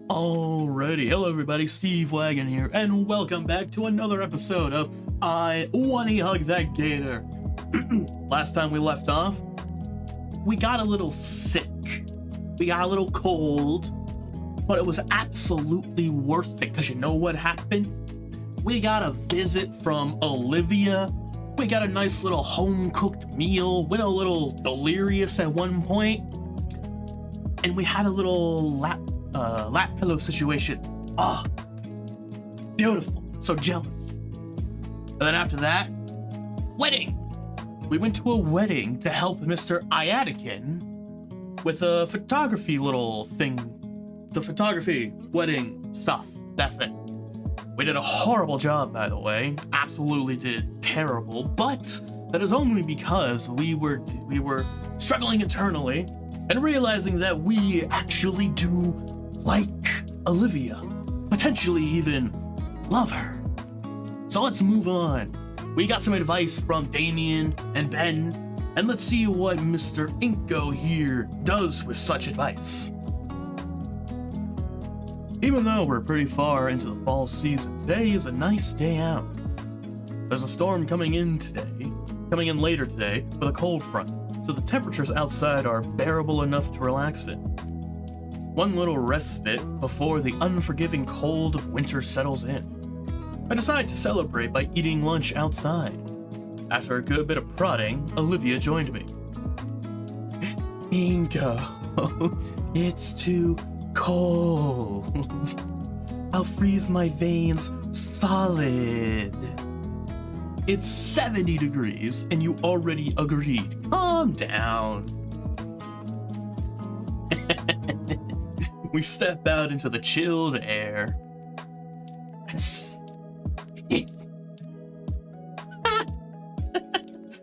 Alrighty, hello everybody, Steve-Wagon here, and welcome back to another episode of Wani Hug That Gator. Last time we left off, we got a little sick. We got a little cold, but it was absolutely worth it, because you know what happened? We got a visit from Olivia. We got a nice little home-cooked meal, went a little delirious at one point, and we had a little lap pillow situation. Ah, beautiful. So jealous. And then after that, wedding. We went to a wedding to help Mr. Iadikin with a photography little thing. The photography wedding stuff. That's it. We did a horrible job, by the way. Absolutely did terrible. But that is only because we were struggling internally and realizing that we actually do like Olivia, potentially even love her. So let's move on. We got some advice from Damien and Ben, and let's see what Mr. Inco here does with such advice. Even though we're pretty far into the fall season, today is a nice day out. There's a storm coming in later today with a cold front, so the temperatures outside are bearable enough to relax in. One little respite before the unforgiving cold of winter settles in. I decide to celebrate by eating lunch outside. After a good bit of prodding, Olivia joined me. Inco, it's too cold. I'll freeze my veins solid. It's 70 degrees and you already agreed. Calm down. We step out into the chilled air.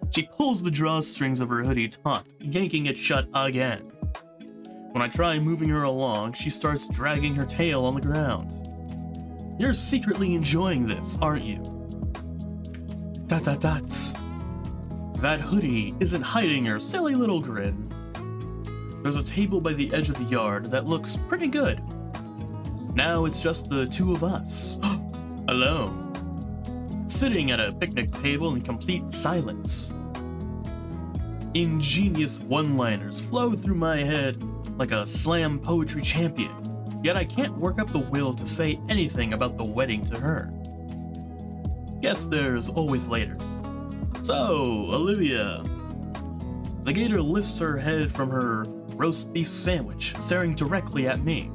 She pulls the drawstrings of her hoodie taut, yanking it shut again. When I try moving her along, she starts dragging her tail on the ground. You're secretly enjoying this, aren't you? ... That hoodie isn't hiding her silly little grin. There's a table by the edge of the yard that looks pretty good. Now it's just the two of us, alone, sitting at a picnic table in complete silence. Ingenious one-liners flow through my head like a slam poetry champion, yet I can't work up the will to say anything about the wedding to her. Guess there's always later. So, Olivia. The gator lifts her head from her roast beef sandwich, staring directly at me.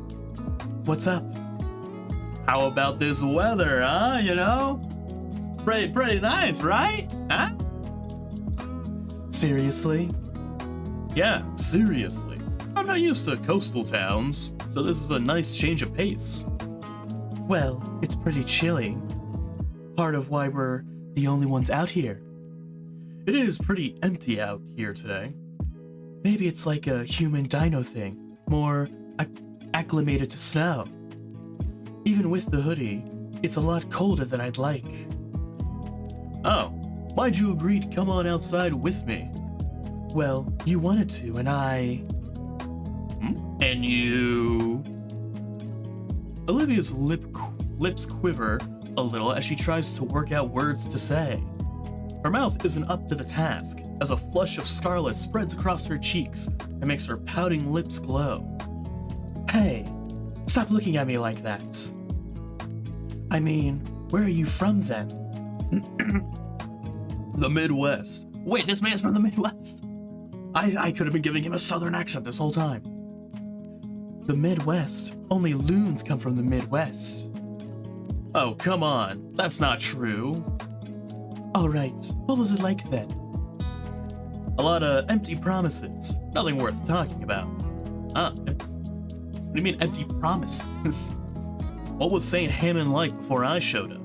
What's up? How about this weather, huh? You know? Pretty nice, right? Huh? Seriously? Yeah, seriously. I'm not used to coastal towns, so this is a nice change of pace. Well, it's pretty chilly. Part of why we're the only ones out here. It is pretty empty out here today. Maybe it's like a human dino thing, more acclimated to snow. Even with the hoodie, it's a lot colder than I'd like. Oh, why'd you agree to come on outside with me? Well, you wanted to, and I... And you... Olivia's lips quiver a little as she tries to work out words to say. Her mouth isn't up to the task, as a flush of scarlet spreads across her cheeks and makes her pouting lips glow. Hey, stop looking at me like that. I mean, where are you from then? The Midwest. Wait, this man's from the Midwest? I could have been giving him a southern accent this whole time. The Midwest? Only loons come from the Midwest. Oh, come on. That's not true. Alright, what was it like then? A lot of empty promises. Nothing worth talking about. What do you mean empty promises? What was St. Hammond like before I showed up?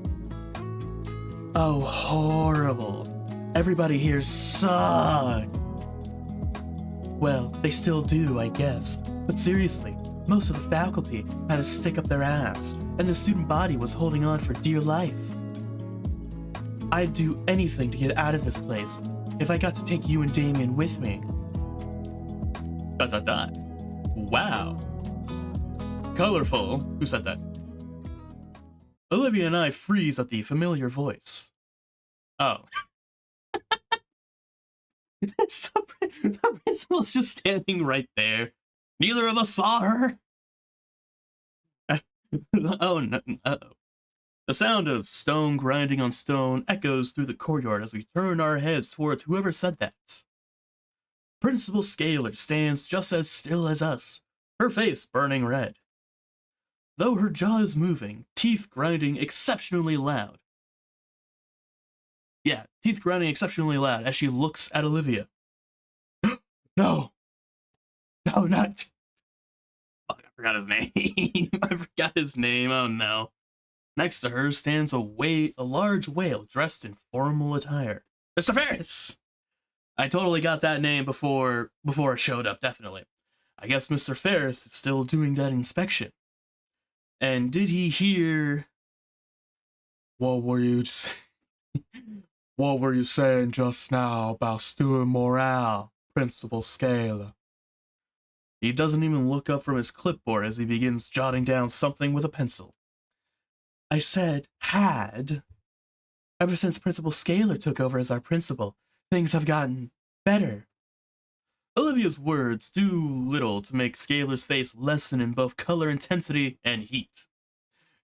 Oh, horrible. Everybody here sucked. Well, they still do, I guess. But seriously, most of the faculty had to stick up their ass, and the student body was holding on for dear life. I'd do anything to get out of this place if I got to take you and Damien with me. ... Wow. Colorful. Who said that? Olivia and I freeze at the familiar voice. Oh. The principal's just standing right there. Neither of us saw her. Oh, no. Uh-oh. The sound of stone grinding on stone echoes through the courtyard as we turn our heads towards whoever said that. Principal Scalar stands just as still as us, her face burning red. Though her jaw is moving, teeth grinding exceptionally loud. Yeah, teeth grinding exceptionally loud as she looks at Olivia. No! No, not... Fuck, I forgot his name. I forgot his name, oh no. Next to her stands a large whale dressed in formal attire. Mr. Ferris! I totally got that name before it showed up, definitely. I guess Mr. Ferris is still doing that inspection. And did he hear... What were you saying just now about student morale, Principal Scalar? He doesn't even look up from his clipboard as he begins jotting down something with a pencil. I said had. Ever since Principal Scalar took over as our principal, things have gotten better. Olivia's words do little to make Scalar's face lessen in both color intensity and heat.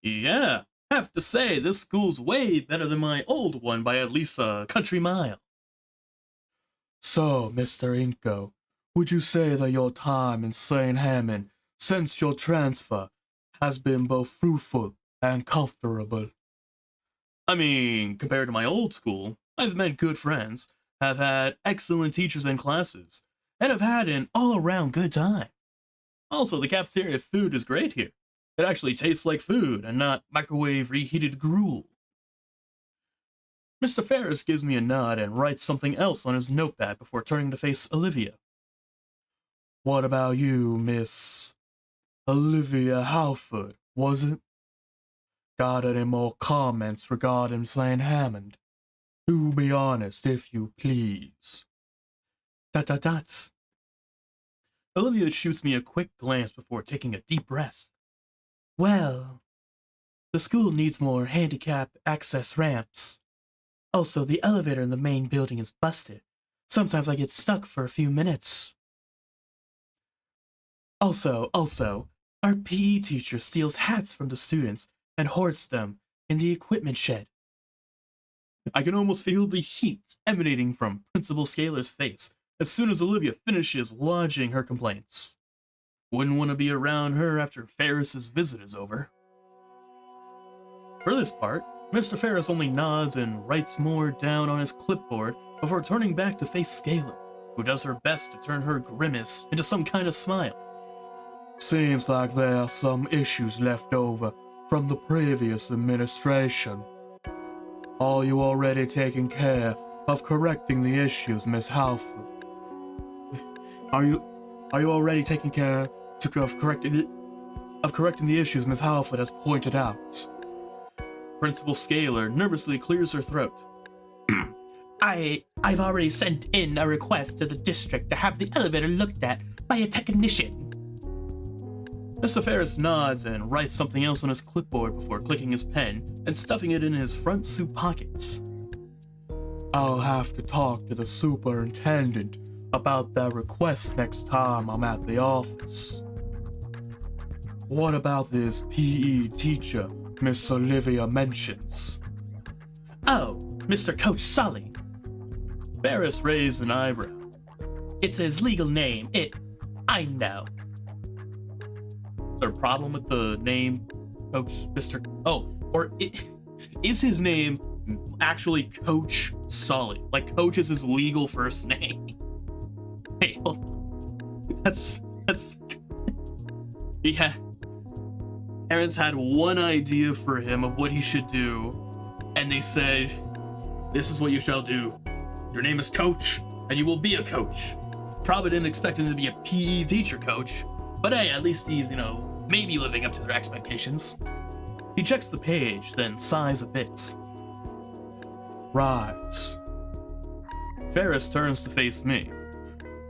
Yeah, have to say this school's way better than my old one by at least a country mile. So, Mr. Inco, would you say that your time in St. Hammond since your transfer has been both fruitful and comfortable? I mean, compared to my old school, I've met good friends, have had excellent teachers and classes, and have had an all-around good time. Also, the cafeteria food is great here. It actually tastes like food and not microwave reheated gruel. Mr. Ferris gives me a nod and writes something else on his notepad before turning to face Olivia. What about you, Miss Olivia Halford, was it? Got any more comments regarding St. Hammond? Do be honest, if you please. Dots. Olivia shoots me a quick glance before taking a deep breath. Well, the school needs more handicap access ramps. Also, the elevator in the main building is busted. Sometimes I get stuck for a few minutes. Also, our PE teacher steals hats from the students and hoards them in the equipment shed. I can almost feel the heat emanating from Principal Scalar's face as soon as Olivia finishes lodging her complaints. Wouldn't want to be around her after Ferris's visit is over. For this part, Mr. Ferris only nods and writes more down on his clipboard before turning back to face Scalar, who does her best to turn her grimace into some kind of smile. Seems like there are some issues left over from the previous administration. Are you already taking care of correcting the issues, Miss Halford? Are you already taking care of correcting the issues Miss Halford has pointed out? Principal Scalar nervously clears her throat. I've already sent in a request to the district to have the elevator looked at by a technician. Mr. Ferris nods and writes something else on his clipboard before clicking his pen and stuffing it in his front suit pockets. I'll have to talk to the superintendent about that request next time I'm at the office. What about this PE teacher Miss Olivia mentions? Oh, Mr. Coach Sully. Ferris raised an eyebrow. It's his legal name. I know. Is there a problem with the name Coach Mr. Is his name actually Coach Sully? Like, Coach is his legal first name. Hey, hold on. That's yeah. Parents had one idea for him of what he should do, and they said, this is what you shall do. Your name is Coach, and you will be a coach. Probably didn't expect him to be a PE teacher coach, but hey, at least he's, maybe living up to their expectations. He checks the page, then sighs a bit. Right. Ferris turns to face me.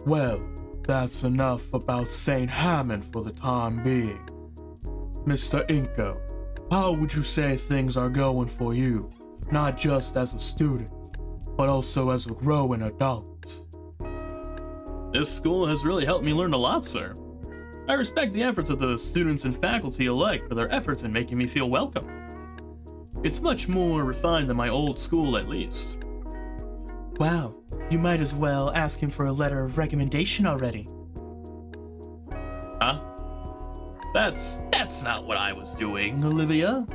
Well, that's enough about St. Hammond for the time being. Mr. Inco, how would you say things are going for you, not just as a student, but also as a growing adult? This school has really helped me learn a lot, sir. I respect the efforts of the students and faculty alike for their efforts in making me feel welcome. It's much more refined than my old school, at least. Wow, you might as well ask him for a letter of recommendation already. Huh? That's not what I was doing, Olivia.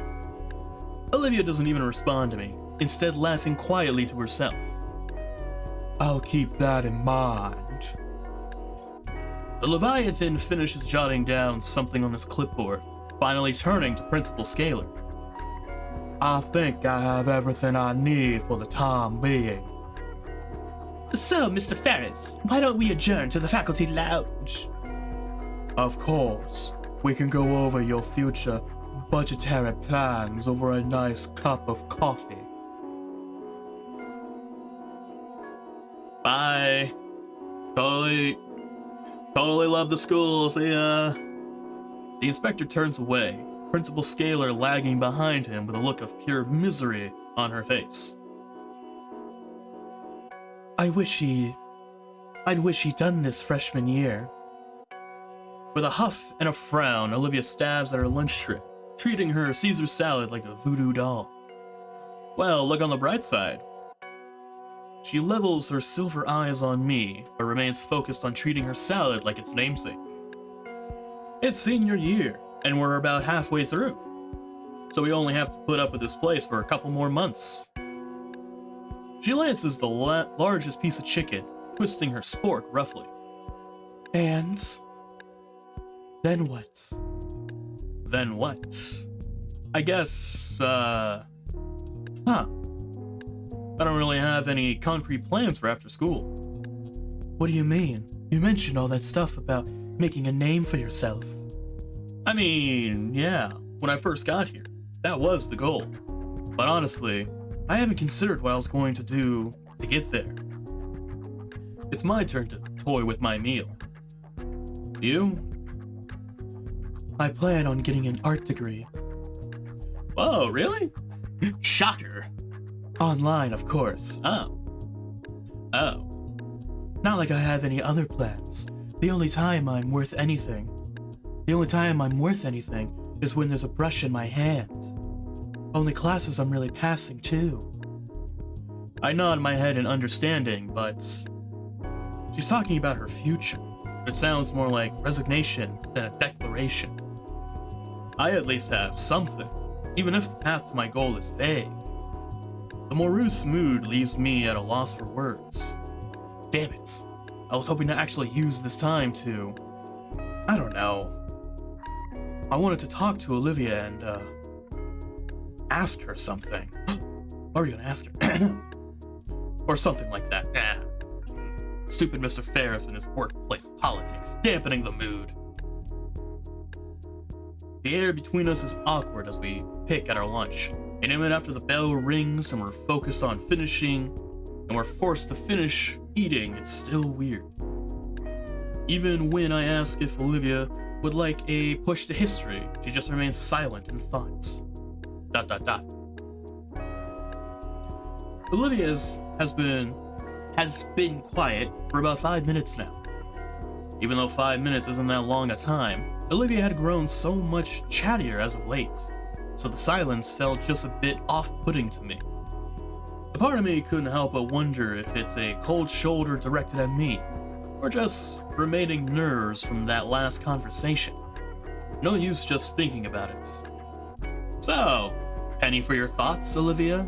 Olivia doesn't even respond to me, instead laughing quietly to herself. I'll keep that in mind. The Leviathan finishes jotting down something on his clipboard, finally turning to Principal Scalar. I think I have everything I need for the time being. So, Mr. Ferris, why don't we adjourn to the faculty lounge? Of course. We can go over your future budgetary plans over a nice cup of coffee. Bye. Totally love the school. See ya. The inspector turns away, Principal Scalar lagging behind him with a look of pure misery on her face. I'd wish he'd done this freshman year. With a huff and a frown, Olivia stabs at her lunch tray, treating her Caesar salad like a voodoo doll. Well, look on the bright side. She levels her silver eyes on me, but remains focused on treating her salad like its namesake. It's senior year, and we're about halfway through, so we only have to put up with this place for a couple more months. She lances the largest piece of chicken, twisting her spork roughly. And then what? Then what? I guess, I don't really have any concrete plans for after school. What do you mean? You mentioned all that stuff about making a name for yourself. I mean, yeah, when I first got here, that was the goal. But honestly, I haven't considered what I was going to do to get there. It's my turn to toy with my meal. You? I plan on getting an art degree. Whoa, really? Shocker. Online, of course. Oh. Not like I have any other plans. The only time I'm worth anything is when there's a brush in my hand. Only classes I'm really passing, too. I nod my head in understanding, but she's talking about her future. It sounds more like resignation than a declaration. I at least have something, even if the path to my goal is vague. The morose mood leaves me at a loss for words. Damn it. I was hoping to actually use this time to, I don't know. I wanted to talk to Olivia and, ask her something. What are you gonna ask her? Or something like that. Stupid Mr. Ferris and his workplace politics, dampening the mood. The air between us is awkward as we pick at our lunch. And even after the bell rings and we're focused on finishing, and we're forced to finish eating, it's still weird. Even when I ask if Olivia would like a push to history, she just remains silent in thought. ... Olivia has been quiet for about 5 minutes now. Even though 5 minutes isn't that long a time, Olivia had grown so much chattier as of late, so the silence felt just a bit off-putting to me. A part of me couldn't help but wonder if it's a cold shoulder directed at me, or just remaining nerves from that last conversation. No use just thinking about it. So, penny for your thoughts, Olivia?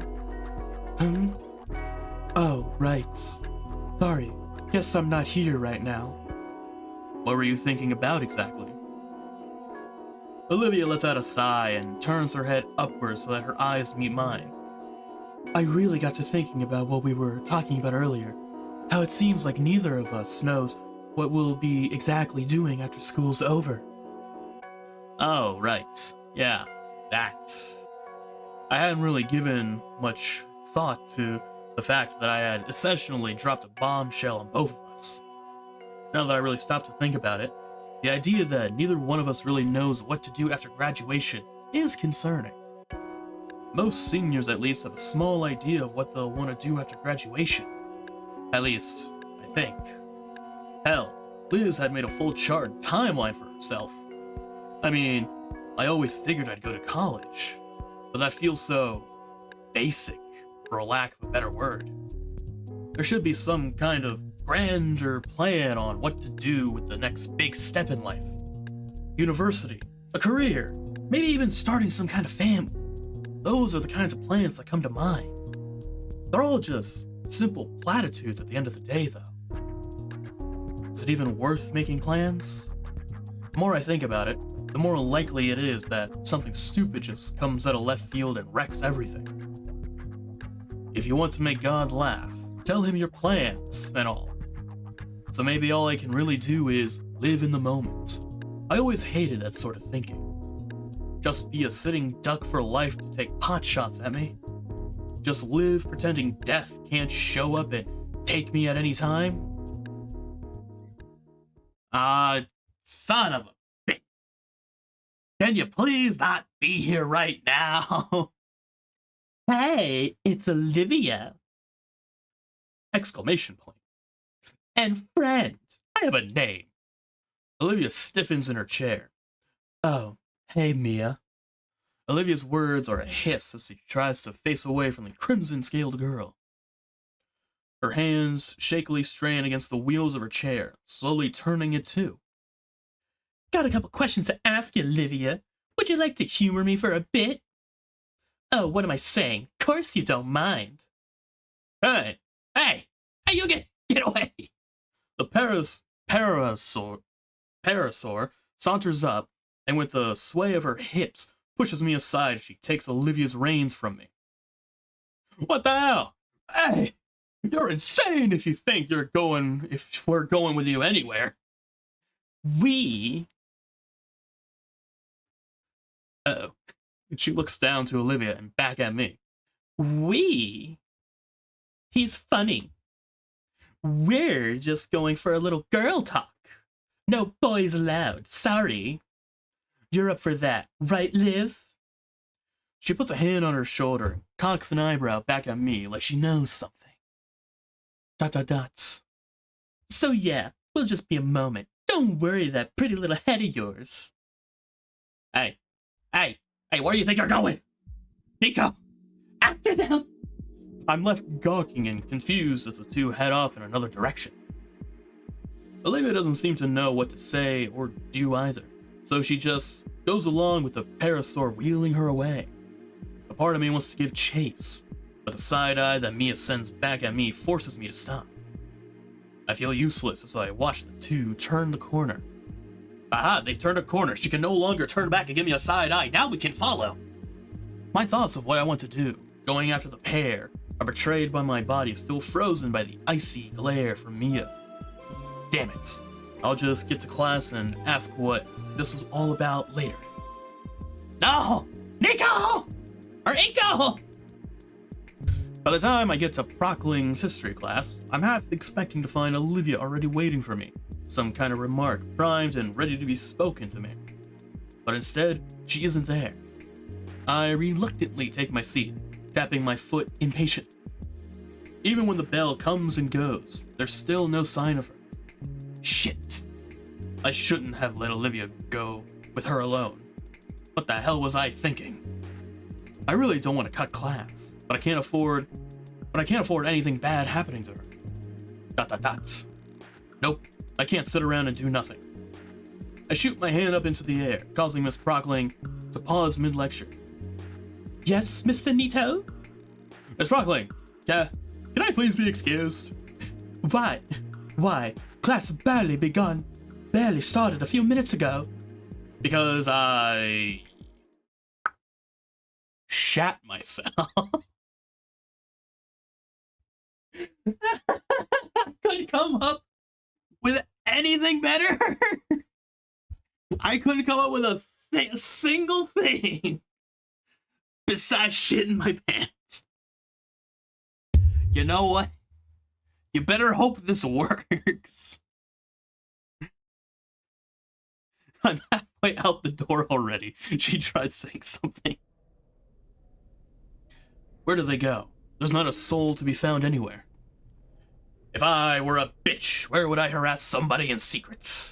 Oh, right. Sorry, guess I'm not here right now. What were you thinking about exactly? Olivia lets out a sigh and turns her head upwards so that her eyes meet mine. I really got to thinking about what we were talking about earlier. How it seems like neither of us knows what we'll be exactly doing after school's over. Oh, right. Yeah, that. I hadn't really given much thought to the fact that I had essentially dropped a bombshell on both of us. Now that I really stopped to think about it, The idea that neither one of us really knows what to do after graduation is concerning. Most seniors at least have a small idea of what they'll want to do after graduation. At least, I think. Hell, Liz had made a full chart and timeline for herself. I mean, I always figured I'd go to college, but that feels so basic, for a lack of a better word. There should be some kind of grander plan on what to do with the next big step in life. University, a career, maybe even starting some kind of family. Those are the kinds of plans that come to mind. They're all just simple platitudes at the end of the day, though. Is it even worth making plans? The more I think about it, the more likely it is that something stupid just comes out of left field and wrecks everything. If you want to make God laugh, tell him your plans and all. So maybe all I can really do is live in the moment. I always hated that sort of thinking. Just be a sitting duck for life to take pot shots at me. Just live pretending death can't show up and take me at any time. Son of a bitch. Can you please not be here right now? Hey, it's Olivia! Exclamation point. And friend, I have a name. Olivia stiffens in her chair. Oh, hey Mia. Olivia's words are a hiss as she tries to face away from the crimson-scaled girl. Her hands shakily strain against the wheels of her chair, slowly turning it too. Got a couple questions to ask you, Olivia. Would you like to humor me for a bit? Oh, what am I saying? Of course you don't mind. Hey, you get away! The parasaur saunters up, and with a sway of her hips, pushes me aside as she takes Olivia's reins from me. What the hell? Hey, you're insane if you think if we're going with you anywhere. Uh-oh. She looks down to Olivia and back at me. He's funny. We're just going for a little girl talk. No boys allowed, sorry. You're up for that, right, Liv? She puts a hand on her shoulder and cocks an eyebrow back at me like she knows something. ... So yeah, we'll just be a moment. Don't worry that pretty little head of yours. Hey, where do you think you're going? Nico, after them! I'm left gawking and confused as the two head off in another direction. Olivia doesn't seem to know what to say or do either, so she just goes along with the parasaur wheeling her away. A part of me wants to give chase, but the side eye that Mia sends back at me forces me to stop. I feel useless as I watch the two turn the corner. Aha, they've turned a corner. She can no longer turn back and give me a side eye. Now we can follow. My thoughts of what I want to do, going after the pair, are betrayed by my body still frozen by the icy glare from Mia. Damn it. I'll just get to class and ask what this was all about later. No! Nico! Or Inco! By the time I get to Prockling's history class, I'm half expecting to find Olivia already waiting for me. Some kind of remark primed and ready to be spoken to me. But instead, she isn't there. I reluctantly take my seat, tapping my foot impatiently. Even when the bell comes and goes, there's still no sign of her. Shit. I shouldn't have let Olivia go with her alone. What the hell was I thinking? I really don't want to cut class, but I can't afford anything bad happening to her. ... Nope, I can't sit around and do nothing. I shoot my hand up into the air, causing Miss Prockling to pause mid-lecture. Yes, Mr. Nito? Miss Prockling, can I please be excused? Why, class barely begun. Barely started a few minutes ago. Because I shat myself. Couldn't come up with anything better. I couldn't come up with a single thing besides shitting my pants. You know what? You better hope this works. I'm halfway out the door already. She tried saying something. Where do they go? There's not a soul to be found anywhere. If I were a bitch, where would I harass somebody in secret?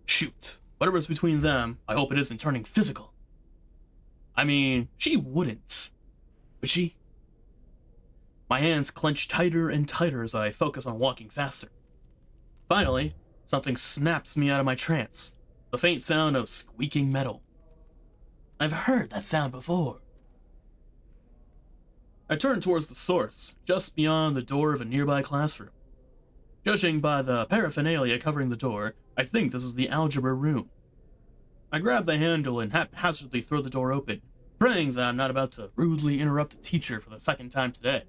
Shoot, whatever's between them, I hope it isn't turning physical. I mean, she wouldn't. Would she? My hands clench tighter and tighter as I focus on walking faster. Finally, something snaps me out of my trance. The faint sound of squeaking metal. I've heard that sound before. I turn towards the source, just beyond the door of a nearby classroom. Judging by the paraphernalia covering the door, I think this is the algebra room. I grab the handle and haphazardly throw the door open, praying that I'm not about to rudely interrupt a teacher for the second time today.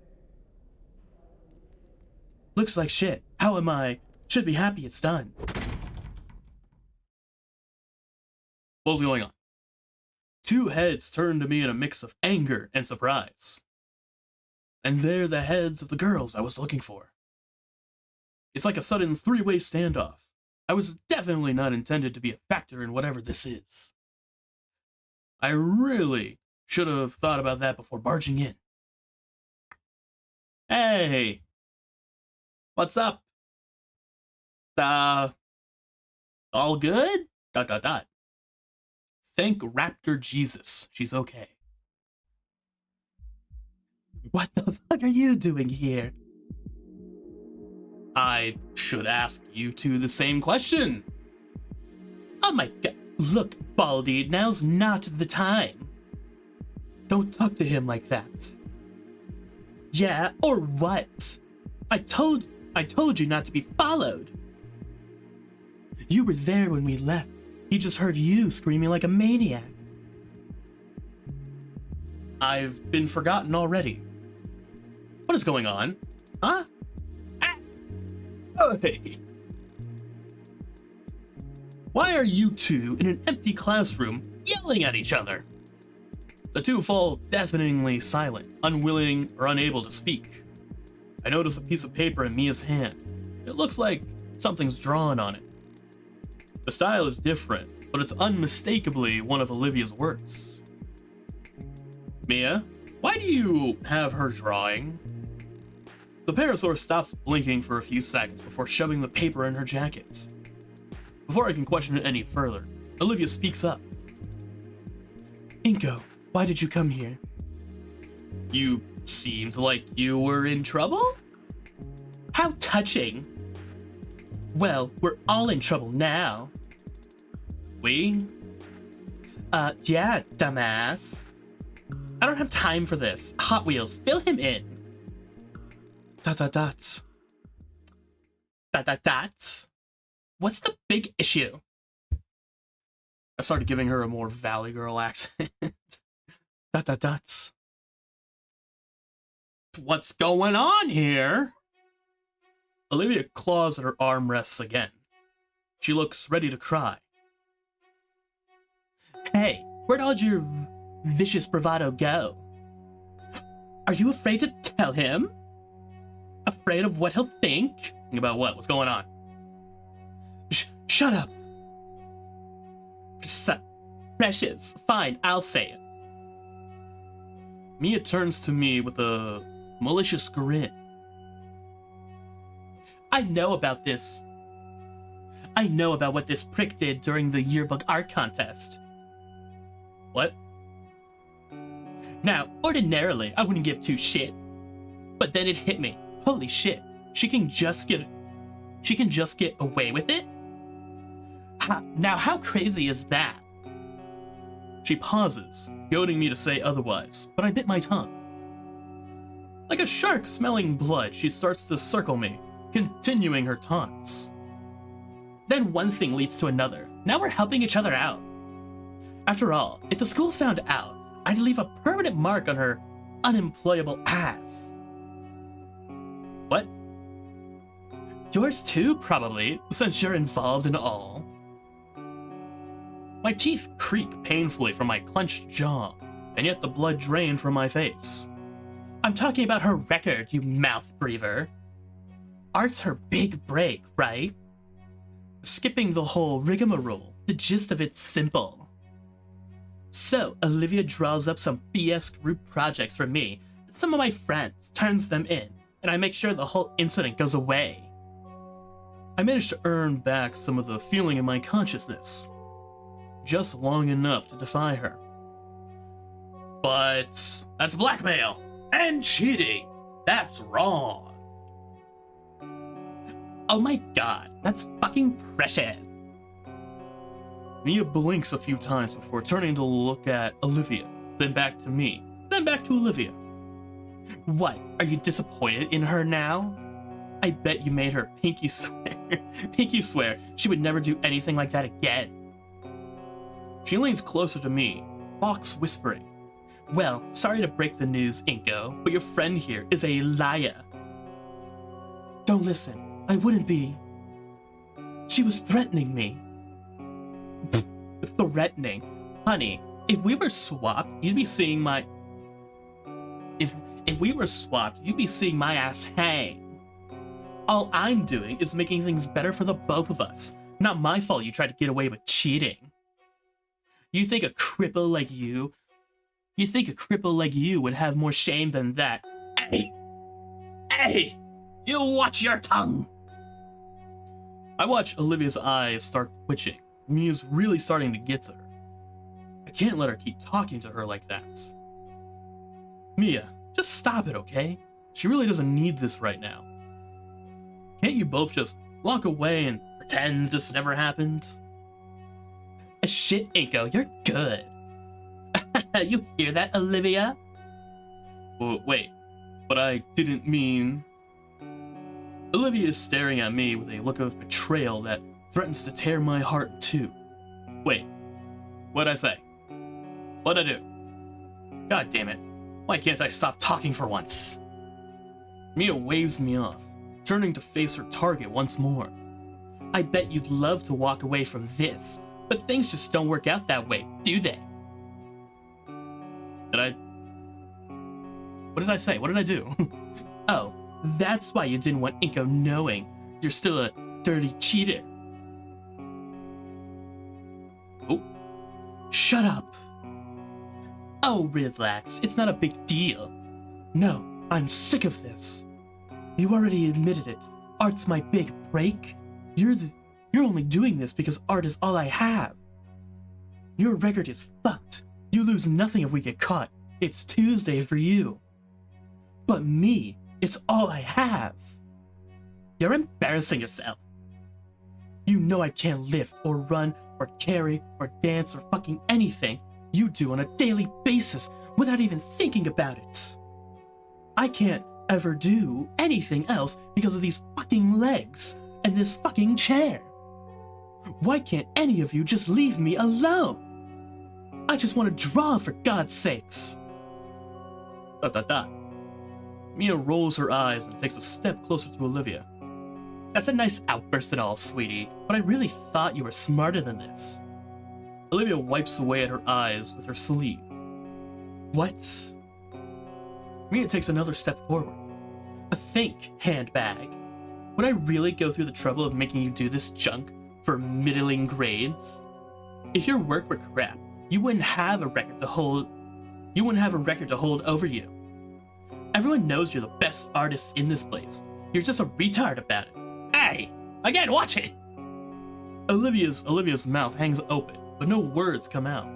Looks like shit. How am I? Should be happy it's done. What's going on? Two heads turn to me in a mix of anger and surprise. And they're the heads of the girls I was looking for. It's like a sudden three-way standoff. I was definitely not intended to be a factor in whatever this is. I really should have thought about that before barging in. Hey! What's up? All good? ... Thank Raptor Jesus, she's okay. What the fuck are you doing here? I should ask you two the same question. Oh my god. Look, Baldy, now's not the time. Don't talk to him like that. Yeah, or what? I told you not to be followed. You were there when we left. He just heard you screaming like a maniac. I've been forgotten already. What is going on? Huh? Ah! Oh, hey. Why are you two in an empty classroom yelling at each other? The two fall deafeningly silent, unwilling or unable to speak. I notice a piece of paper in Mia's hand. It looks like something's drawn on it. The style is different, but it's unmistakably one of Olivia's works. Mia, why do you have her drawing? The parasaur stops blinking for a few seconds before shoving the paper in her jacket. Before I can question it any further, Olivia speaks up. Inco, why did you come here? You seemed like you were in trouble? How touching. Well, we're all in trouble now. We? Yeah, dumbass. I don't have time for this. Hot Wheels, fill him in. Dots. What's the big issue? I've started giving her a more Valley Girl accent. Dots. What's going on here? Olivia claws at her armrests again. She looks ready to cry. Hey, where'd all your vicious bravado go? Are you afraid to tell him? Afraid of what he'll think? About what? What's going on? Shut up. Precious. Fine, I'll say it. Mia turns to me with a malicious grin. I know about this. I know about what this prick did during the yearbook art contest. What? Now, ordinarily, I wouldn't give two shit. But then it hit me. Holy shit. She can just get away with it? Now, how crazy is that? She pauses, goading me to say otherwise, but I bit my tongue. Like a shark smelling blood, she starts to circle me, continuing her taunts. Then one thing leads to another. Now we're helping each other out. After all, if the school found out, I'd leave a permanent mark on her unemployable ass. What? Yours too, probably, since you're involved in all. My teeth creak painfully from my clenched jaw, and yet the blood drained from my face. I'm talking about her record, you mouth breather. Art's her big break, right? Skipping the whole rigmarole, The gist of it's simple. So, Olivia draws up some BS group projects for me, and some of my friends, turns them in, and I make sure the whole incident goes away. I managed to earn back some of the feeling in my consciousness, just long enough to defy her. But that's blackmail and cheating. That's wrong. Oh my god, that's fucking precious. Mia blinks a few times before turning to look at Olivia, then back to me, then back to Olivia. What, are you disappointed in her now? I bet you made her pinky swear she would never do anything like that again. She leans closer to me, Fox whispering. Well, sorry to break the news, Inco, but your friend here is a liar. Don't listen, I wouldn't be. She was threatening me. Threatening? Honey, if we were swapped, you'd be seeing my... If we were swapped, you'd be seeing my ass hang. All I'm doing is making things better for the both of us. Not my fault you tried to get away with cheating. You think a cripple like you would have more shame than that? Hey, you watch your tongue. I watch Olivia's eyes start twitching. Mia's really starting to get to her. I can't let her keep talking to her like that. Mia, just stop it, okay? She really doesn't need this right now. Can't you both just walk away and pretend this never happened? Shit, Inco, you're good. You hear that, Olivia? Wait, but I didn't mean... Olivia is staring at me with a look of betrayal that threatens to tear my heart in two. Wait, what'd I say? What'd I do? God damn it, why can't I stop talking for once? Mia waves me off, turning to face her target once more. I bet you'd love to walk away from this, but things just don't work out that way, do they? What did I say? What did I do? Oh, that's why you didn't want Inco knowing you're still a dirty cheater. Oh, shut up. Oh, relax. It's not a big deal. No, I'm sick of this. You already admitted it. Art's my big break. You're only doing this because art is all I have. Your record is fucked. You lose nothing if we get caught. It's Tuesday for you. But me, it's all I have. You're embarrassing yourself. You know I can't lift or run or carry or dance or fucking anything you do on a daily basis without even thinking about it. I can't ever do anything else because of these fucking legs and this fucking chair. Why can't any of you just leave me alone? I just want to draw, for God's sakes. ... Mia rolls her eyes and takes a step closer to Olivia. That's a nice outburst and all, sweetie, but I really thought you were smarter than this. Olivia wipes away at her eyes with her sleeve. What? Mia takes another step forward. Think, handbag. Would I really go through the trouble of making you do this junk for middling grades? If your work were crap, you wouldn't have a record to hold over you. Everyone knows you're the best artist in this place. You're just a retard about it. Hey, again, watch it. Olivia's mouth hangs open, but no words come out.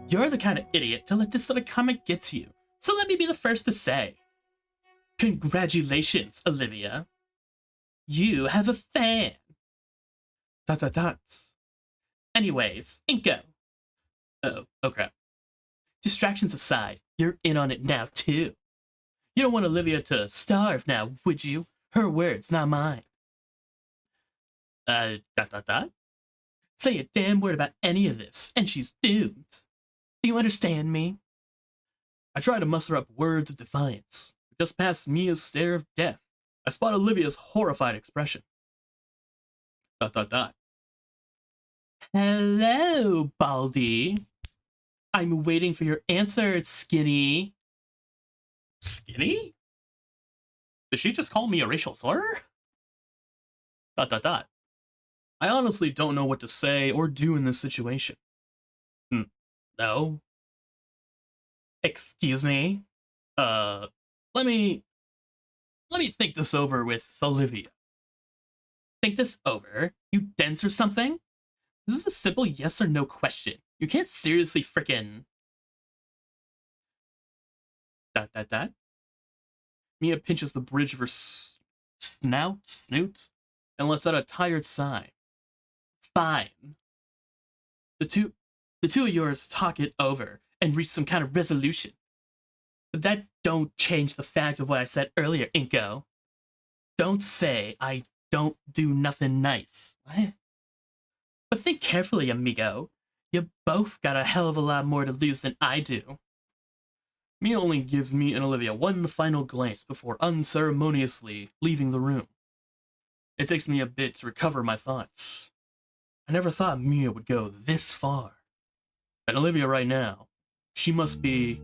You're the kind of idiot to let this sort of comment get to you. So let me be the first to say, congratulations, Olivia. You have a fan. ... Anyways, Inco. Oh crap. Distractions aside, you're in on it now too. You don't want Olivia to starve now, would you? Her words, not mine. Say a damn word about any of this, and she's doomed. Do you understand me? I try to muster up words of defiance. Just past Mia's stare of death, I spot Olivia's horrified expression. ... Hello, Baldy. I'm waiting for your answer, Skinny. Skinny? Did she just call me a racial slur? ... I honestly don't know what to say or do in this situation. No? Excuse me? Uh, let me think this over with Olivia. Think this over? You dense or something? This is a simple yes or no question. You can't seriously frickin' dot. Mia pinches the bridge of her snoot, and lets out a tired sigh. Fine. The two of yours talk it over and reach some kind of resolution. But that don't change the fact of what I said earlier, Inco. Don't say I don't do nothing nice. What? But think carefully, amigo. You both got a hell of a lot more to lose than I do. Mia only gives me and Olivia one final glance before unceremoniously leaving the room. It takes me a bit to recover my thoughts. I never thought Mia would go this far. And Olivia right now, she must be...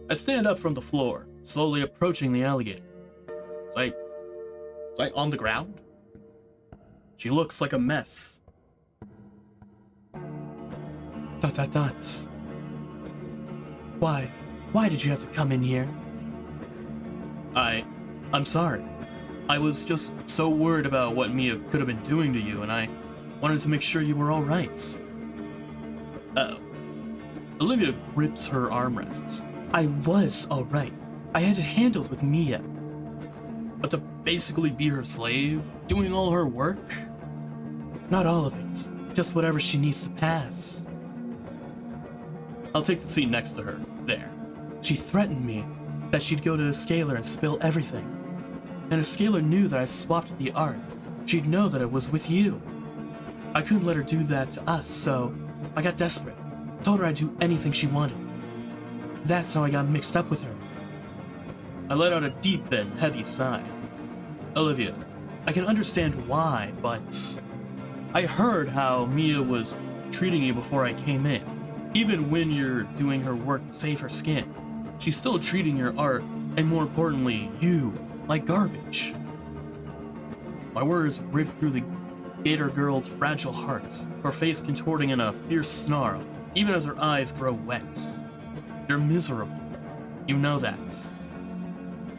I stand up from the floor, slowly approaching the alligator. It's like on the ground. She looks like a mess. Dots. Why did you have to come in here? I'm sorry. I was just so worried about what Mia could have been doing to you, and I wanted to make sure you were alright. Uh-oh. Olivia grips her armrests. I was alright. I had it handled with Mia. But to basically be her slave, doing all her work? Not all of it, just whatever she needs to pass. I'll take the seat next to her, there. She threatened me that she'd go to Scalar and spill everything. And if Scalar knew that I swapped the art, she'd know that it was with you. I couldn't let her do that to us, so I got desperate. Told her I'd do anything she wanted. That's how I got mixed up with her. I let out a deep and heavy sigh. Olivia, I can understand why, but I heard how Mia was treating you before I came in. Even when you're doing her work to save her skin, she's still treating your art, and more importantly, you, like garbage. My words rip through the gator girl's fragile heart, her face contorting in a fierce snarl, even as her eyes grow wet. You're miserable. You know that.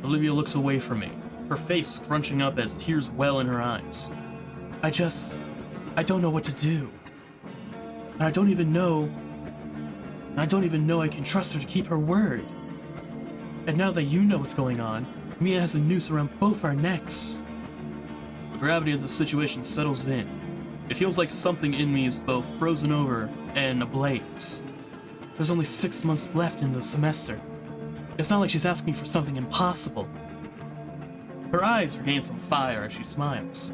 Olivia looks away from me, her face scrunching up as tears well in her eyes. I don't know what to do. And I don't even know I can trust her to keep her word. And now that you know what's going on, Mia has a noose around both our necks. The gravity of the situation settles in. It feels like something in me is both frozen over and ablaze. There's only 6 months left in the semester. It's not like she's asking for something impossible. Her eyes regain some fire as she smiles.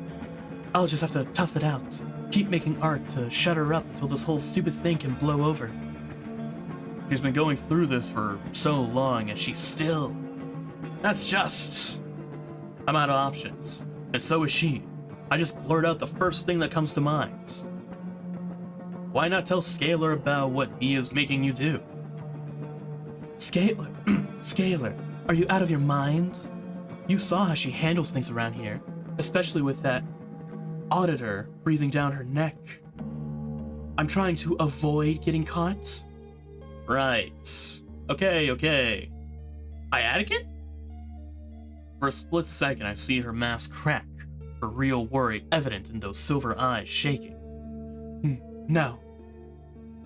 I'll just have to tough it out, keep making art to shut her up until this whole stupid thing can blow over. She's been going through this for so long and she's still... That's just... I'm out of options. And so is she. I just blurt out the first thing that comes to mind. Why not tell Scalar about what Mia's making you do? Scalar, are you out of your mind? You saw how she handles things around here, especially with that auditor breathing down her neck. I'm trying to avoid getting caught. Right. Okay. Iadican? For a split second, I see her mask crack, her real worry evident in those silver eyes shaking. No.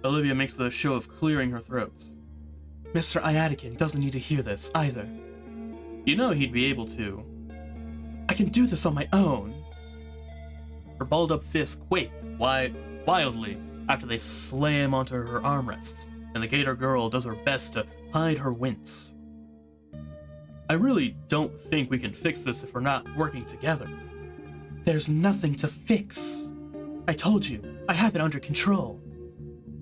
Olivia makes a show of clearing her throat. Mr. Iadican doesn't need to hear this, either. You know he'd be able to. I can do this on my own. Her balled-up fists quake wildly after they slam onto her armrests, and the gator girl does her best to hide her wince. I really don't think we can fix this if we're not working together. There's nothing to fix. I told you, I have it under control.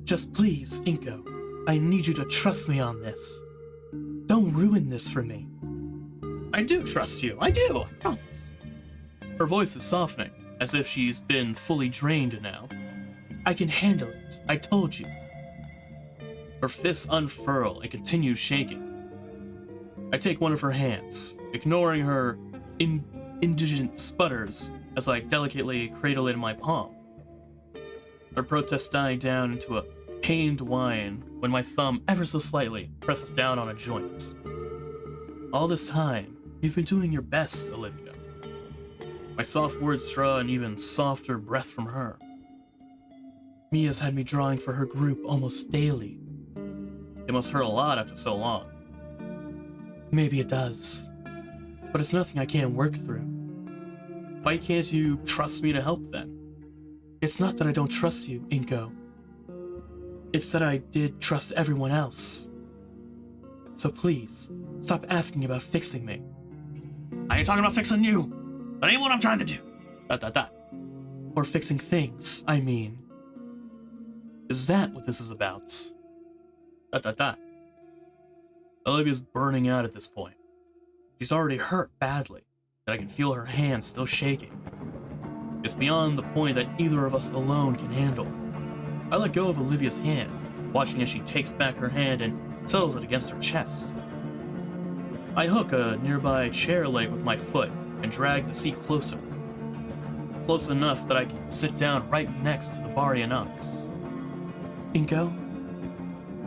Just please, Inco, I need you to trust me on this. Don't ruin this for me. I do trust you, I do, I promise. Her voice is softening, as if she's been fully drained now. I can handle it, I told you. Her fists unfurl and continue shaking. I take one of her hands, ignoring her indigent sputters as I delicately cradle it in my palm. Her protest dying down into a pained whine when my thumb ever so slightly presses down on a joint. All this time, you've been doing your best, Olivia. My soft words draw an even softer breath from her. Mia's had me drawing for her group almost daily. It must hurt a lot after so long. Maybe it does, but it's nothing I can't work through. Why can't you trust me to help then? It's not that I don't trust you, Inco. It's that I did trust everyone else. So please, stop asking about fixing me. I ain't talking about fixing you. That ain't what I'm trying to do. Or fixing things, I mean. Is that what this is about? Olivia's burning out at this point. She's already hurt badly, and I can feel her hands still shaking. It's beyond the point that either of us alone can handle. I let go of Olivia's hand, watching as she takes back her hand and settles it against her chest. I hook a nearby chair leg with my foot and drag the seat closer. Close enough that I can sit down right next to the Baryonyx. Inco?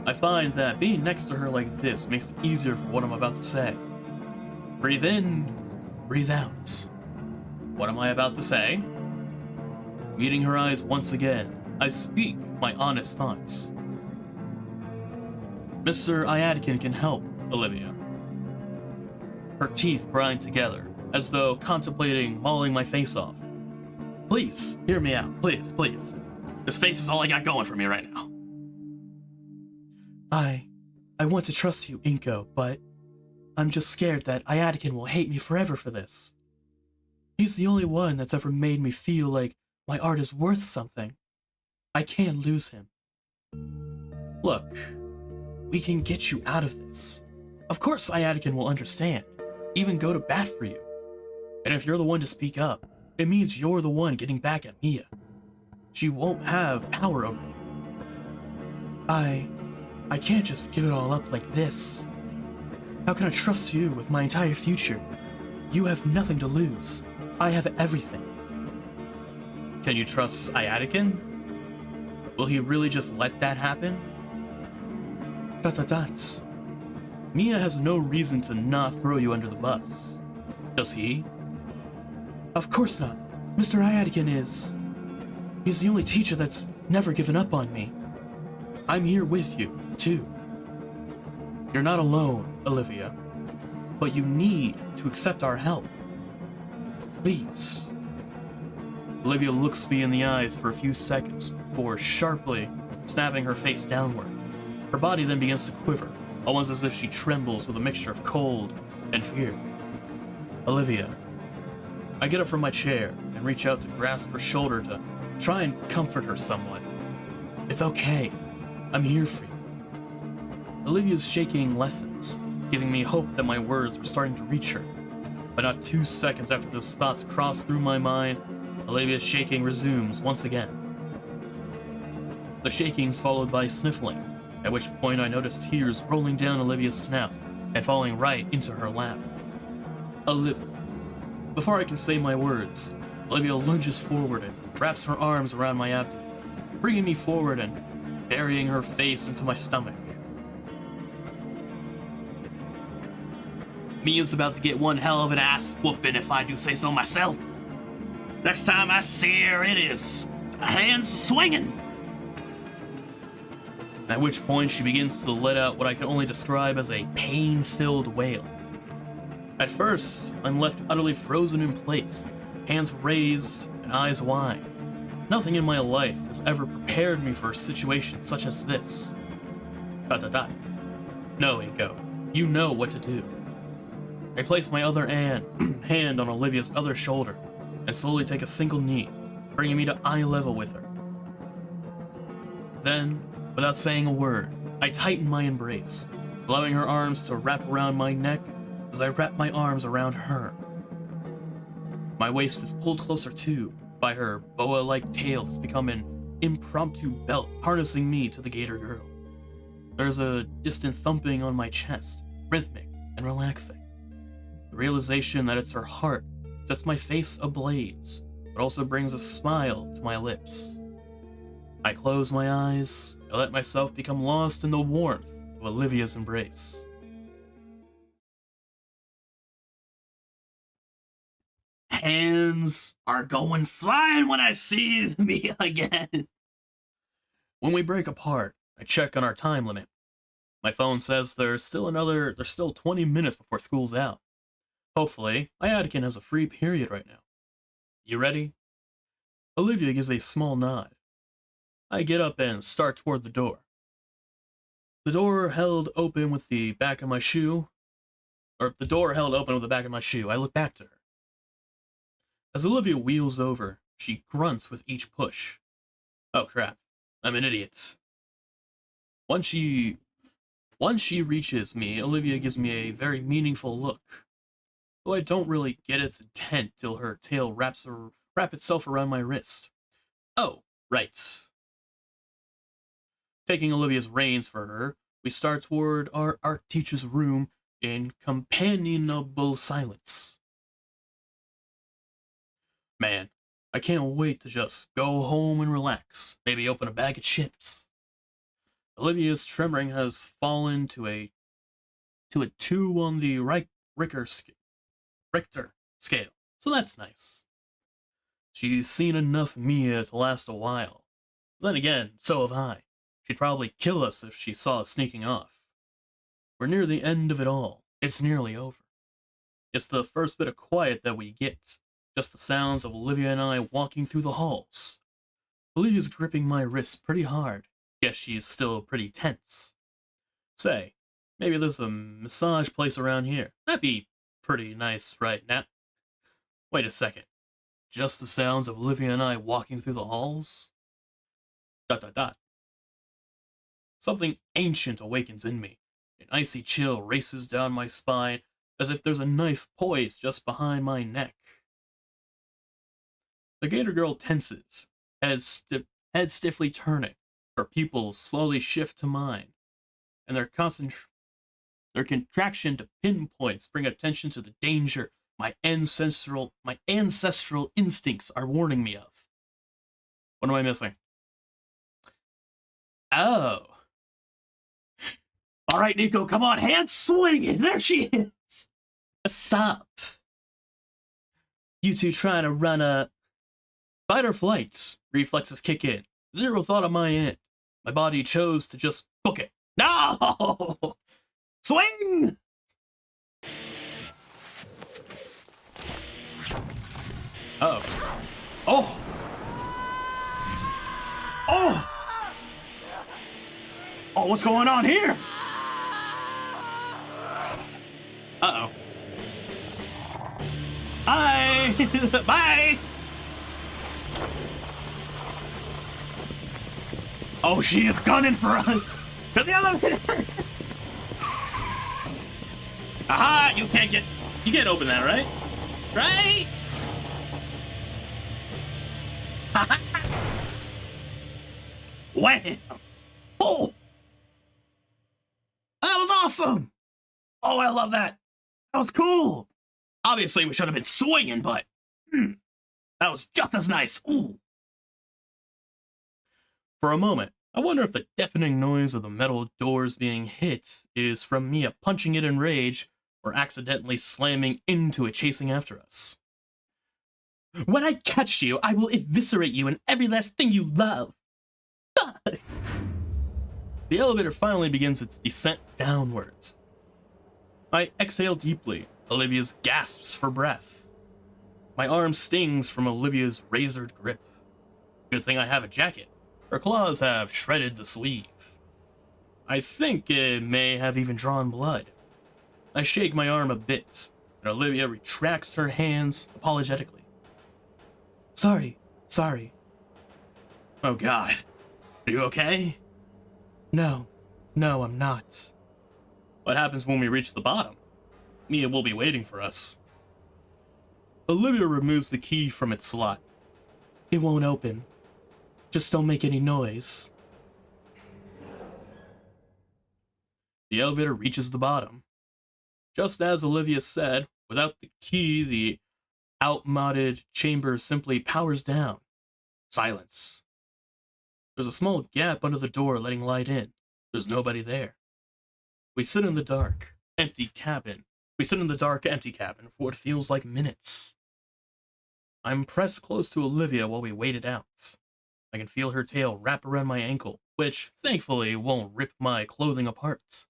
I find that being next to her like this makes it easier for what I'm about to say. Breathe in, breathe out. What am I about to say? Meeting her eyes once again, I speak my honest thoughts. Mr. Iadican can help, Olivia. Her teeth grind together, as though contemplating mauling my face off. Please, hear me out, please, please. This face is all I got going for me right now. I want to trust you, Inco, but I'm just scared that Iadican will hate me forever for this. He's the only one that's ever made me feel like my art is worth something. I can't lose him. Look, we can get you out of this. Of course Iadican will understand, even go to bat for you. And if you're the one to speak up, it means you're the one getting back at Mia. She won't have power over you. I can't just give it all up like this. How can I trust you with my entire future? You have nothing to lose. I have everything. Can you trust Iadican? Will he really just let that happen? Mia has no reason to not throw you under the bus. Does he? Of course not. Mr. Iadican is... He's the only teacher that's never given up on me. I'm here with you, too. You're not alone, Olivia, but you need to accept our help. Please. Olivia looks me in the eyes for a few seconds before sharply snapping her face downward. Her body then begins to quiver, almost as if she trembles with a mixture of cold and fear. Olivia. I get up from my chair and reach out to grasp her shoulder to try and comfort her somewhat. It's okay. I'm here for you. Olivia's shaking lessens, giving me hope that my words were starting to reach her. But not 2 seconds after those thoughts cross through my mind, Olivia's shaking resumes once again. The shaking's followed by sniffling, at which point I notice tears rolling down Olivia's snout and falling right into her lap. Olivia. Before I can say my words, Olivia lunges forward and wraps her arms around my abdomen, bringing me forward and burying her face into my stomach. Mia's about to get one hell of an ass whooping if I do say so myself. Next time I see her, it is hands swinging. At which point she begins to let out what I can only describe as a pain-filled wail. At first, I'm left utterly frozen in place, hands raised and eyes wide. Nothing in my life has ever prepared me for a situation such as this. No, Inco, you know what to do. I place my other hand on Olivia's other shoulder and slowly take a single knee, bringing me to eye level with her. Then, without saying a word, I tighten my embrace, allowing her arms to wrap around my neck as I wrap my arms around her. My waist is pulled closer too by her boa-like tail that's become an impromptu belt harnessing me to the gator girl. There's a distant thumping on my chest, rhythmic and relaxing. The realization that it's her heart sets my face ablaze, but also brings a smile to my lips. I close my eyes and let myself become lost in the warmth of Olivia's embrace. Hands are going flying when I see me again. When we break apart, I check on our time limit. My phone says there's still 20 minutes before school's out. Hopefully, Ayadkin has a free period right now. You ready? Olivia gives a small nod. I get up and start toward the door. The door held open with the back of my shoe. The door held open with the back of my shoe. I look back to her. As Olivia wheels over, she grunts with each push. Oh crap, I'm an idiot. Once she reaches me, Olivia gives me a very meaningful look. Though I don't really get its intent till her tail wrap itself around my wrist. Oh, right. Taking Olivia's reins for her, we start toward our art teacher's room in companionable silence. Man, I can't wait to just go home and relax. Maybe open a bag of chips. Olivia's trembling has fallen to a 2 on the Richter scale, so that's nice. She's seen enough Mia to last a while. Then again, so have I. She'd probably kill us if she saw us sneaking off. We're near the end of it all. It's nearly over. It's the first bit of quiet that we get. Just the sounds of Olivia and I walking through the halls. Olivia's gripping my wrist pretty hard. Guess she's still pretty tense. Say, maybe there's a massage place around here. That'd be pretty nice right now. Wait a second. Just the sounds of Olivia and I walking through the halls? ... Something ancient awakens in me. An icy chill races down my spine as if there's a knife poised just behind my neck. The Gator Girl tenses, head stiffly turning. Her pupils slowly shift to mine, and their contraction to pinpoints bring attention to the danger my ancestral instincts are warning me of. What am I missing? Oh. All right, Nico, come on, hands swinging. There she is. Stop. You two trying to run a fight or flight? Reflexes kick in. Zero thought on my end. My body chose to just book it. No! Swing! Uh-oh. Oh! Oh! Oh, what's going on here? Uh-oh. Bye! Bye! Oh, she is gunning for us! To the elevator! Aha! You can't open that, right? Right? Wham! Oh! That was awesome! Oh, I love that! That was cool! Obviously, we should have been swinging, but... that was just as nice! Ooh! For a moment, I wonder if the deafening noise of the metal doors being hit is from Mia punching it in rage or accidentally slamming into it chasing after us. When I catch you, I will eviscerate you and every last thing you love. The elevator finally begins its descent downwards. I exhale deeply. Olivia's gasps for breath. My arm stings from Olivia's razored grip. Good thing I have a jacket. Her claws have shredded the sleeve. I think it may have even drawn blood. I shake my arm a bit, and Olivia retracts her hands apologetically. Sorry. Oh God. Are you okay? No, I'm not. What happens when we reach the bottom? Mia will be waiting for us. Olivia removes the key from its slot. It won't open. Just don't make any noise. The elevator reaches the bottom. Just as Olivia said, without the key, the outmoded chamber simply powers down. Silence. There's a small gap under the door letting light in. There's nobody there. We sit in the dark, empty cabin. We sit in the dark, empty cabin for what feels like minutes. I'm pressed close to Olivia while we wait it out. I can feel her tail wrap around my ankle, which, thankfully, won't rip my clothing apart.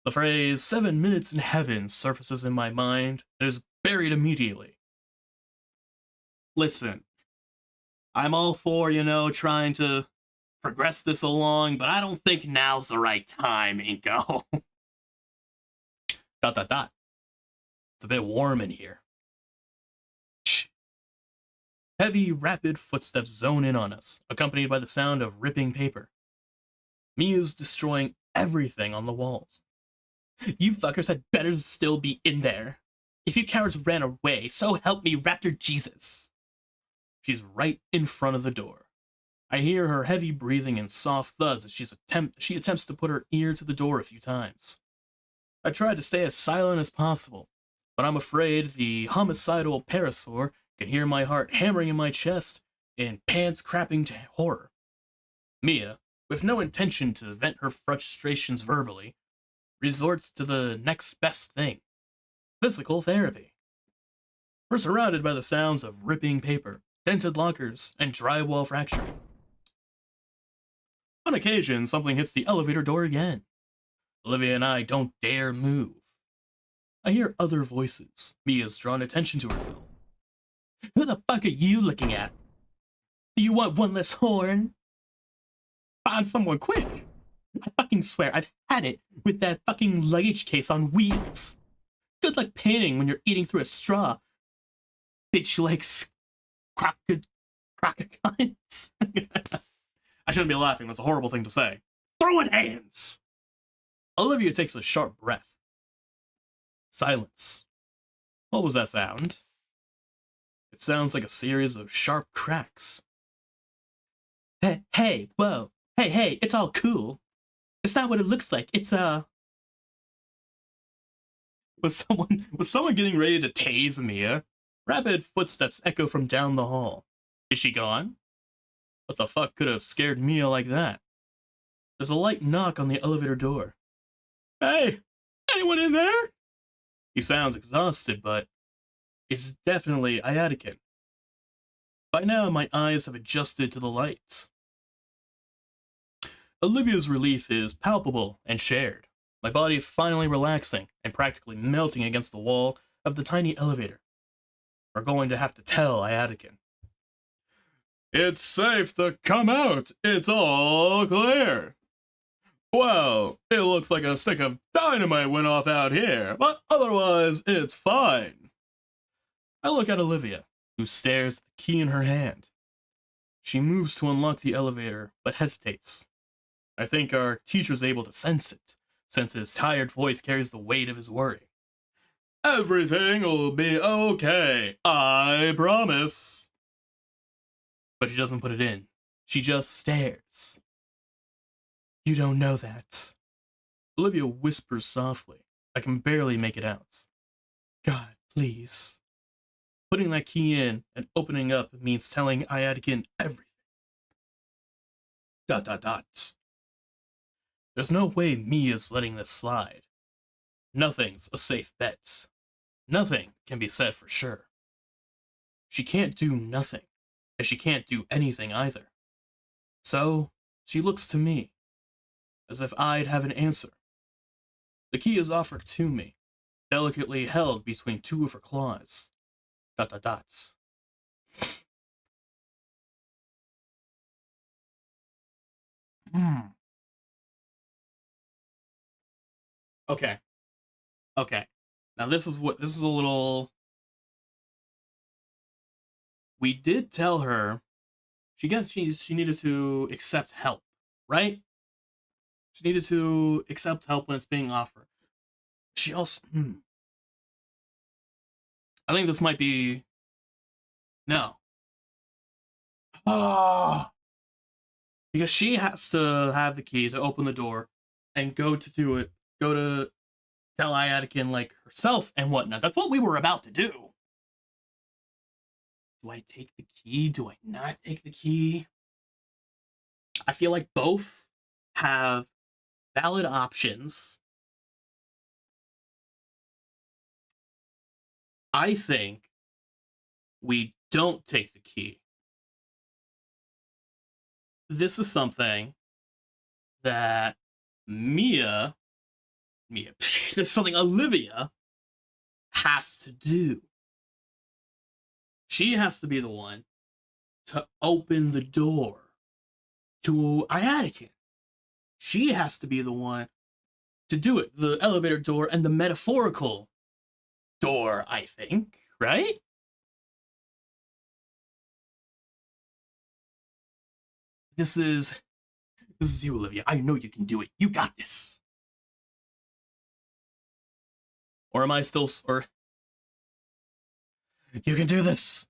The phrase 7 minutes in heaven surfaces in my mind and is buried immediately. Listen, I'm all for, trying to progress this along, but I don't think now's the right time, Inco. ... It's a bit warm in here. Heavy, rapid footsteps zone in on us, accompanied by the sound of ripping paper. Mia's destroying everything on the walls. You fuckers had better still be in there. If you cowards ran away, so help me, Raptor Jesus. She's right in front of the door. I hear her heavy breathing and soft thuds as she attempts to put her ear to the door a few times. I try to stay as silent as possible, but I'm afraid the homicidal parasaur can hear my heart hammering in my chest and pants crapping to horror. Mia, with no intention to vent her frustrations verbally, resorts to the next best thing: physical therapy. We're surrounded by the sounds of ripping paper, dented lockers, and drywall fracturing. On occasion, something hits the elevator door again. Olivia and I don't dare move. I hear other voices. Mia's drawn attention to herself. Who the fuck are you looking at? Do you want one less horn? Find someone quick. I fucking swear I've had it with that fucking luggage case on wheels. Good luck painting when you're eating through a straw. Bitch legs. Crocodines. I shouldn't be laughing. That's a horrible thing to say. Throwing hands. Olivia takes a sharp breath. Silence. What was that sound? It sounds like a series of sharp cracks. Hey, whoa. Hey, it's all cool. It's not what it looks like. It's, Was someone getting ready to tase Mia? Rapid footsteps echo from down the hall. Is she gone? What the fuck could have scared Mia like that? There's a light knock on the elevator door. Hey, anyone in there? He sounds exhausted, but it's definitely Iadican. By now, my eyes have adjusted to the lights. Olivia's relief is palpable and shared, my body finally relaxing and practically melting against the wall of the tiny elevator. We're going to have to tell Iadican. It's safe to come out. It's all clear. Well, it looks like a stick of dynamite went off out here, but otherwise it's fine. I look at Olivia, who stares at the key in her hand. She moves to unlock the elevator, but hesitates. I think our teacher's able to sense it, since his tired voice carries the weight of his worry. Everything will be okay, I promise. But she doesn't put it in. She just stares. You don't know that. Olivia whispers softly. I can barely make it out. God, please. Putting that key in and opening up means telling Iadican everything. ... There's no way Mia's letting this slide. Nothing's a safe bet. Nothing can be said for sure. She can't do nothing, and she can't do anything either. So, she looks to me, as if I'd have an answer. The key is offered to me, delicately held between two of her claws. ... Okay. Now this is a little... We did tell her she needed to accept help, right? She needed to accept help when it's being offered. She also... I think this might be... No. Because she has to have the key to open the door and go to do it. Go to tell Iadican, like, herself and whatnot. That's what we were about to do. Do I take the key? Do I not take the key? I feel like both have valid options. I think we don't take the key. This is something that Mia, this is something Olivia has to do. She has to be the one to open the door to Iadican. She has to be the one to do it. The elevator door and the metaphorical door, I think, right? This is you, Olivia. I know you can do it. You got this. Or am I still, or you can do this.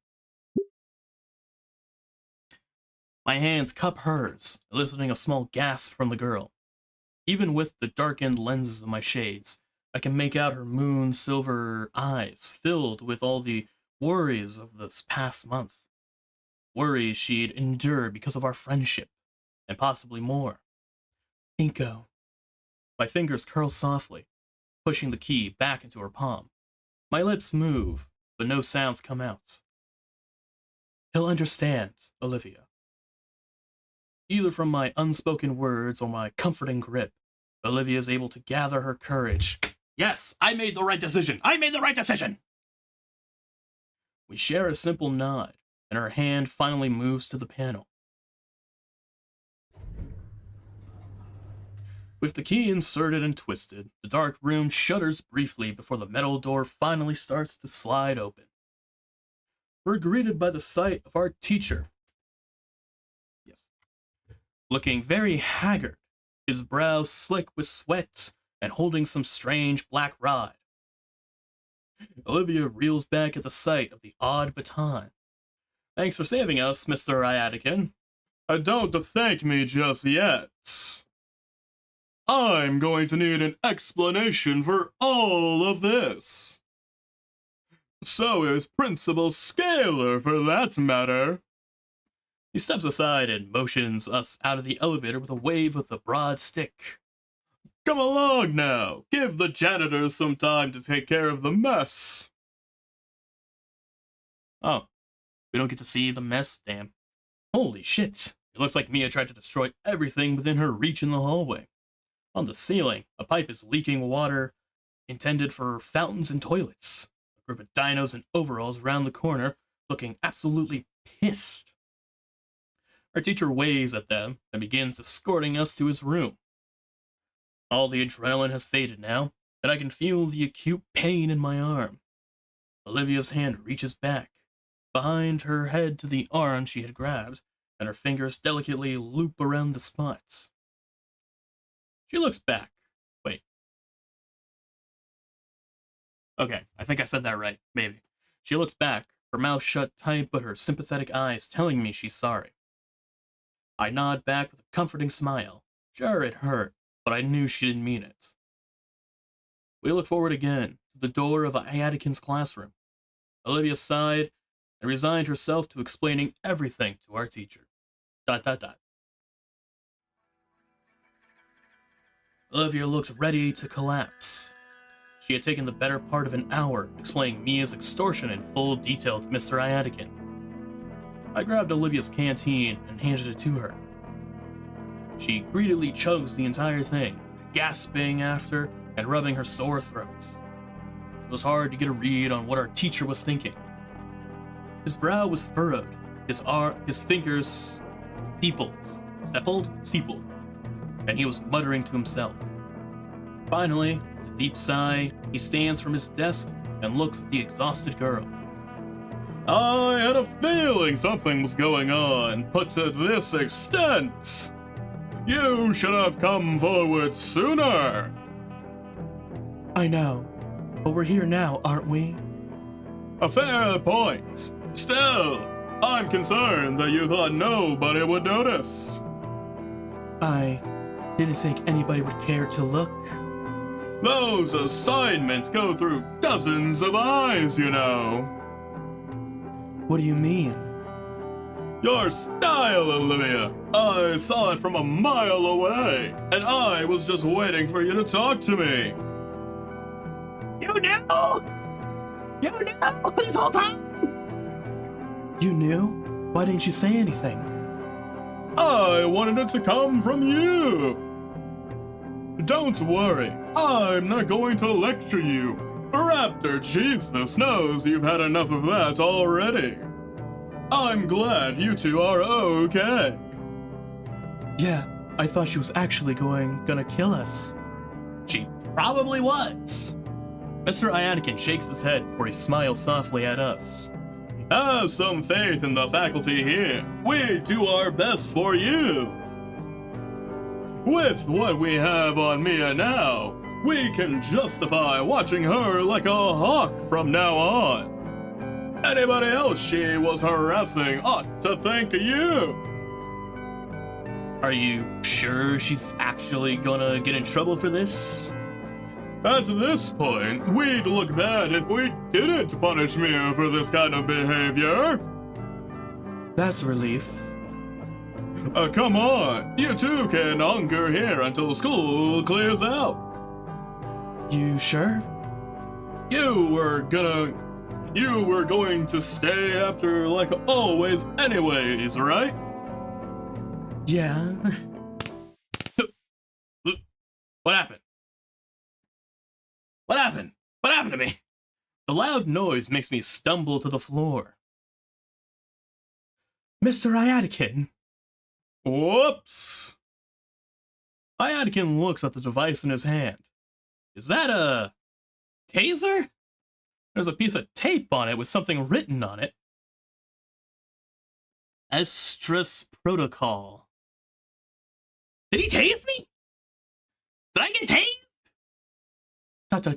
My hands cup hers, eliciting a small gasp from the girl. Even with the darkened lenses of my shades, I can make out her moon silver eyes filled with all the worries of this past month. Worries she'd endured because of our friendship, and possibly more. Inco. My fingers curl softly, pushing the key back into her palm. My lips move, but no sounds come out. He'll understand, Olivia. Either from my unspoken words or my comforting grip, Olivia is able to gather her courage. Yes, I made the right decision! I made the right decision! We share a simple nod, and her hand finally moves to the panel. With the key inserted and twisted, the dark room shudders briefly before the metal door finally starts to slide open. We're greeted by the sight of our teacher. Yes. Looking very haggard, his brow slick with sweat and holding some strange black rod. Olivia reels back at the sight of the odd baton. Thanks for saving us, Mr. Iadican. Don't thank me just yet. I'm going to need an explanation for all of this. So is Principal Scalar, for that matter. He steps aside and motions us out of the elevator with a wave of the broad stick. Come along now. Give the janitors some time to take care of the mess. Oh, we don't get to see the mess, damn. Holy shit. It looks like Mia tried to destroy everything within her reach in the hallway. On the ceiling, a pipe is leaking water intended for fountains and toilets. A group of dinos in overalls round the corner, looking absolutely pissed. Our teacher waves at them and begins escorting us to his room. All the adrenaline has faded now, and I can feel the acute pain in my arm. Olivia's hand reaches back, behind her head to the arm she had grabbed, and her fingers delicately loop around the spots. She looks back. Wait. Okay, I think I said that right, maybe. She looks back, her mouth shut tight, but her sympathetic eyes telling me she's sorry. I nod back with a comforting smile. Sure, it hurt, but I knew she didn't mean it. We look forward again to the door of Iadican's classroom. Olivia sighed and resigned herself to explaining everything to our teacher. ... Olivia looks ready to collapse. She had taken the better part of an hour explaining Mia's extortion in full detail to Mr. Iadican. I grabbed Olivia's canteen and handed it to her. She greedily chugs the entire thing, gasping after and rubbing her sore throat. It was hard to get a read on what our teacher was thinking. His brow was furrowed, his fingers steepled, and he was muttering to himself. Finally, with a deep sigh, he stands from his desk and looks at the exhausted girl. I had a feeling something was going on, but to this extent. You should have come forward sooner. I know, but we're here now, aren't we? A fair point. Still, I'm concerned that you thought nobody would notice. I didn't think anybody would care to look. Those assignments go through dozens of eyes, you know. What do you mean? Your style, Olivia! I saw it from a mile away, and I was just waiting for you to talk to me. You knew! You knew this whole time! You knew? Why didn't you say anything? I wanted it to come from you! Don't worry, I'm not going to lecture you. Raptor Jesus knows you've had enough of that already. I'm glad you two are okay. Yeah, I thought she was actually gonna kill us. She probably was. Mr. Ianikin shakes his head before he smiles softly at us. Have some faith in the faculty here. We do our best for you. With what we have on Mia now, we can justify watching her like a hawk from now on. Anybody else she was harassing ought to thank you. Are you sure she's actually gonna get in trouble for this? At this point, we'd look bad if we didn't punish Mia for this kind of behavior. That's a relief. Come on, you two can hunker here until school clears out. You sure? You were going to stay after like always anyways, right? Yeah. What happened? What happened? What happened to me? The loud noise makes me stumble to the floor. Mr. Iadikin. Whoops. Iadikin looks at the device in his hand. Is that a taser? There's a piece of tape on it with something written on it. Estrus Protocol. Did he tase me? Did I get tased?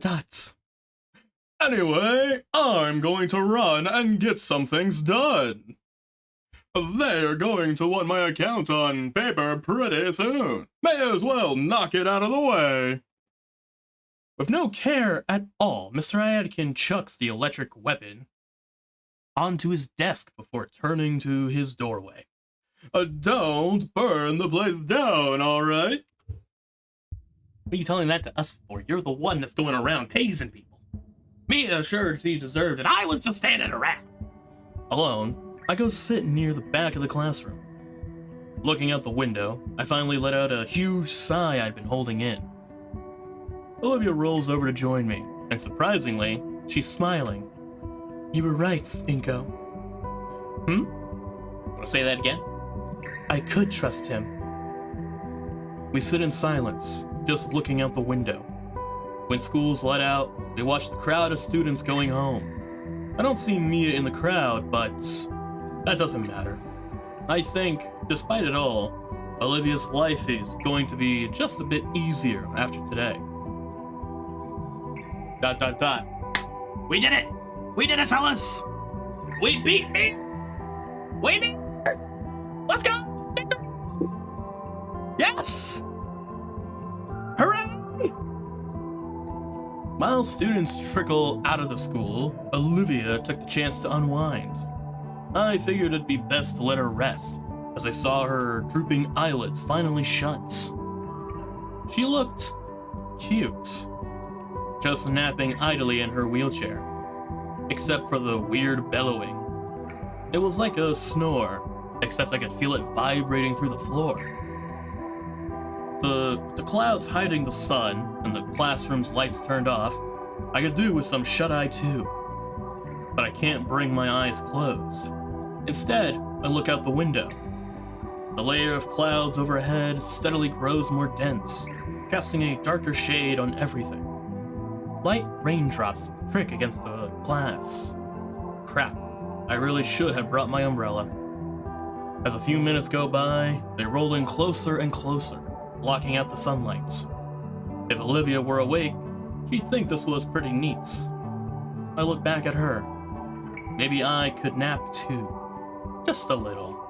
Dots. Anyway, I'm going to run and get some things done. They're going to want my account on paper pretty soon. May as well knock it out of the way. With no care at all, Mr. Iadikin chucks the electric weapon onto his desk before turning to his doorway. Don't burn the place down, all right? What are you telling that to us for? You're the one that's going around tasing people. Mia assured she deserved it. I was just standing around. Alone, I go sit near the back of the classroom. Looking out the window, I finally let out a huge sigh I'd been holding in. Olivia rolls over to join me, and surprisingly, she's smiling. You were right, Inco. Want to say that again? I could trust him. We sit in silence, just looking out the window. When school's let out, we watch the crowd of students going home. I don't see Mia in the crowd, but that doesn't matter. I think, despite it all, Olivia's life is going to be just a bit easier after today. ... We did it! We did it, fellas! We beat me! We beat her! Let's go! Yes! Hooray! While students trickle out of the school, Olivia took the chance to unwind. I figured it'd be best to let her rest, as I saw her drooping eyelids finally shut. She looked cute, just napping idly in her wheelchair, except for the weird bellowing. It was like a snore, except I could feel it vibrating through the floor. The clouds hiding the sun and the classroom's lights turned off, I could do with some shut-eye too. But I can't bring my eyes closed. Instead, I look out the window. The layer of clouds overhead steadily grows more dense, casting a darker shade on everything. Light raindrops prick against the glass. Crap, I really should have brought my umbrella. As a few minutes go by, they roll in closer and closer, blocking out the sunlight. If Olivia were awake, she'd think this was pretty neat. I look back at her. Maybe I could nap too. Just a little. ...